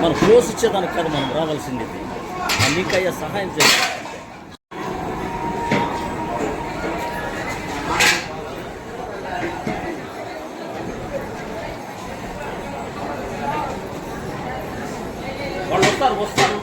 మనం క్లోజ్ ఇచ్చేదానికి కాదు మనం రావాల్సింది, మీకు అయ్యే సహాయం చేయాలి. వాళ్ళు వస్తారు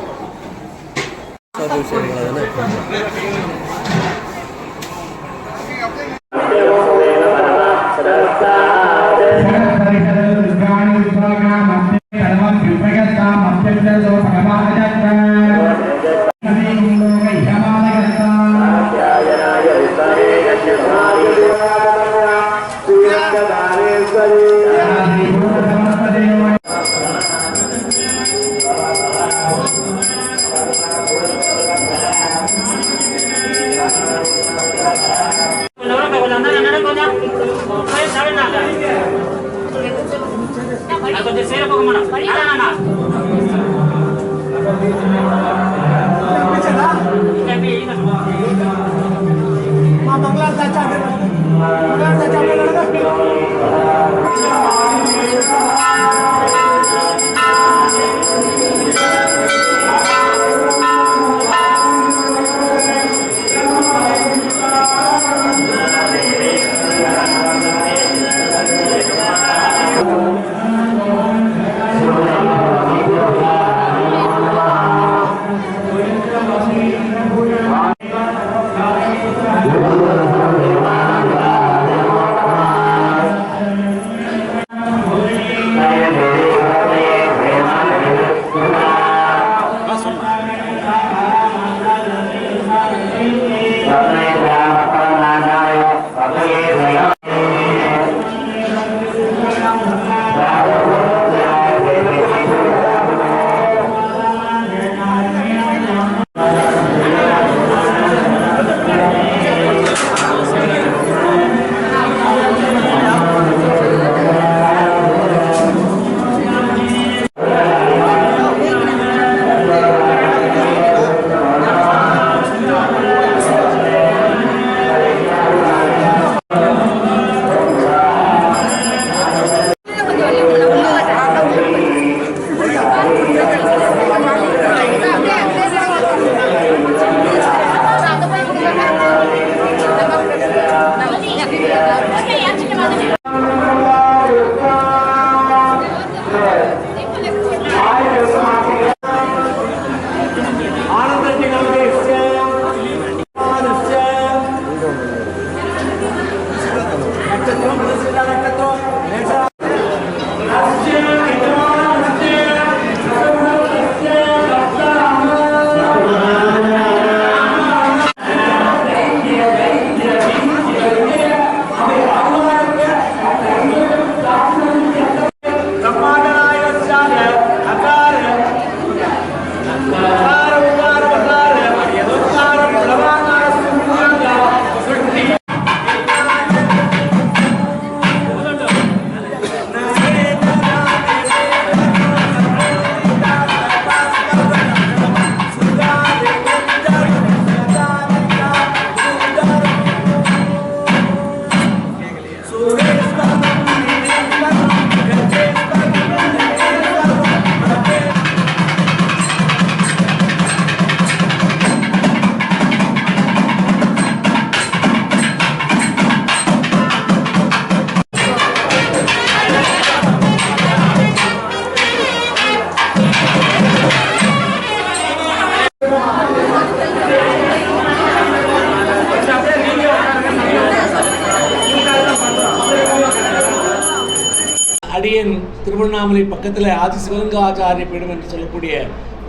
அடியன் திருவண்ணாமலை பக்கத்தில் ஆதிசிவலிங்காச்சாரிய பீடம் என்று சொல்லக்கூடிய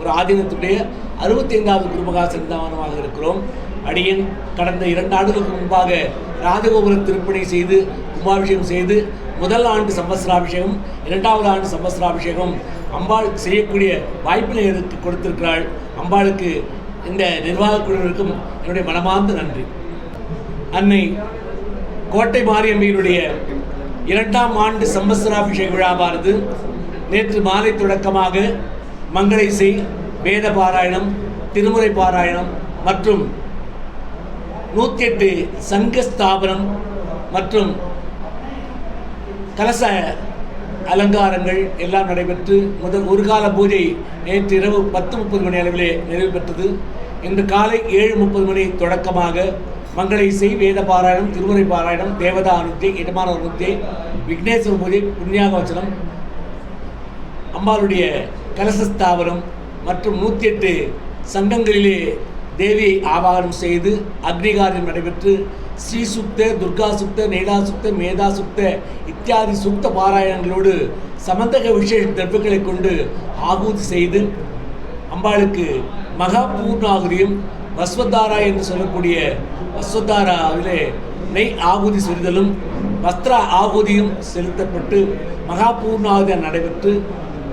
ஒரு ஆதீனத்துடைய 65வது குருமகா சன்னிதானமாக இருக்கிறோம். அடியன் கடந்த 2 ஆண்டுகளுக்கு முன்பாக ராஜகோபுர திருப்பணி செய்து கும்பாபிஷேகம் செய்து முதல் ஆண்டு சம்பத்சராபிஷேகம், 2வது ஆண்டு சம்பத்சராபிஷேகம் அம்பாள் செய்யக்கூடிய வாய்ப்பினை எனக்கு கொடுத்திருக்கிறாள். அம்பாளுக்கு இந்த நிர்வாகக் குழுவிற்கும் என்னுடைய மனமார்ந்த நன்றி. அன்னை கோட்டை மாரியம்மையினுடைய 2ஆம் ஆண்டு சம்பத்சராபிஷேக விழாவானது நேற்று மாலை தொடக்கமாக மங்கள இசை, வேத பாராயணம், திருமுறை பாராயணம் மற்றும் 108 சங்க ஸ்தாபனம் மற்றும் கலச அலங்காரங்கள் எல்லாம் நடைபெற்று முதல் ஒரு கால பூஜை நேற்று இரவு 10:30 மணி அளவிலே நிறைவு பெற்றது. இன்று காலை 7:30 மணி தொடக்கமாக மங்கள இசை, வேத பாராயணம், திருமுறை பாராயணம், தேவதா அனுத்தியை, இடமான அனுத்தியை, விக்னேஸ்வர பூஜை, புண்ணியாக வச்சனம், அம்பாளுடைய கலசஸ்தாபனம் மற்றும் 108 சங்கங்களிலே தேவியை ஆவாகனம் செய்து அக்னிகாரியம் நடைபெற்று ஸ்ரீ சுக்த, துர்கா சுக்த, நேலா சுக்த, மேதா சுக்த இத்தியாதி சுக்த பாராயணங்களோடு சமந்தக விசேஷ திரவியங்களை கொண்டு ஆகூதி செய்து அம்பாளுக்கு மகா பூர்ணாகுதியும் வஸ்வதாரா என்று சொல்லக்கூடிய வஸ்வதாராவிலே நெய் ஆகுதி செலுத்தலும் வஸ்திர ஆகுதியும் செலுத்தப்பட்டு மகா பூர்ணாகுதி நடைபெற்று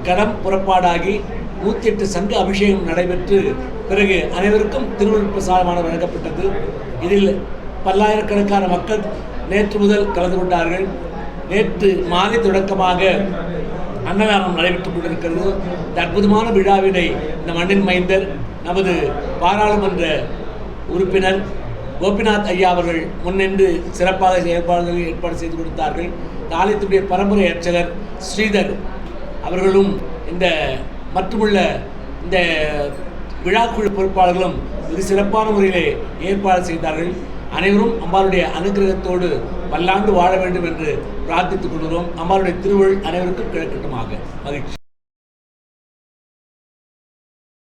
கடம் புறப்பாடாகி 108 சங்க அபிஷேகம் நடைபெற்று பிறகு அனைவருக்கும் திருவருள் பிரசாதமான வழங்கப்பட்டது. இதில் பல்லாயிரக்கணக்கான மக்கள் நேற்று முதல் கலந்து கொண்டார்கள். நேற்று மாலை தொடக்கமாக அன்னதானம் நடைபெற்றுக் கொண்டிருக்கிறது. இந்த அற்புதமான விழாவினை இந்த மண்ணின் மைந்தர் நமது பாராளுமன்ற உறுப்பினர் கோபிநாத் ஐயா அவர்கள் முன்னின்று சிறப்பாக செயல்பாடுகளை ஏற்பாடு செய்து கொடுத்தார்கள். இந்த ஆலயத்துடைய பரம்பரை அர்ச்சகர் ஸ்ரீதர் அவர்களும் இந்த மற்றுமுள்ள இந்த விழாக்குழு பொறுப்பாளர்களும் மிக சிறப்பான முறையிலே ஏற்பாடு செய்தார்கள். அனைவரும் அம்பாளுடைய அனுகிரகத்தோடு பல்லாண்டு வாழ வேண்டும் என்று பிரார்த்தித்துக் கொள்கிறோம். அம்பாளுடைய திருவருள் அனைவருக்கும் கிடைக்கட்டுமாக. மகிழ்ச்சி.